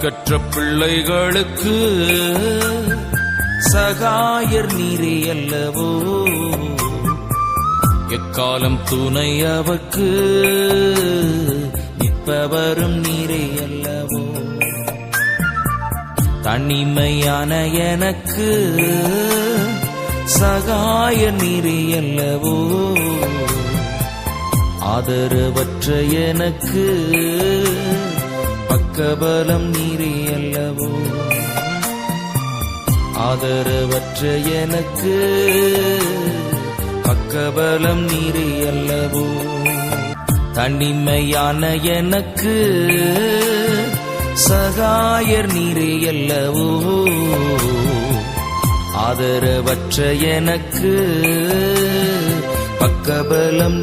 திக்கற்ற பிள்ளைகளுக்கு சகாயர் நீரே அல்லவோ, எக்காலம் துணை அவர்க்கு நிற்பவரும் நீரே அல்லவோ. தனிமையான எனக்கு சகாயர் நீரே அல்லவோ, ஆதரவற்ற எனக்கு பக்கபலம் நீரே அல்லவோ. ஆதரவற்ற எனக்கு பக்கபலம் நீரே அல்லவோ. தனிமையான எனக்கு சகாயர் நீரே அல்லவோ, ஆதரவற்ற எனக்கு பக்கபலம்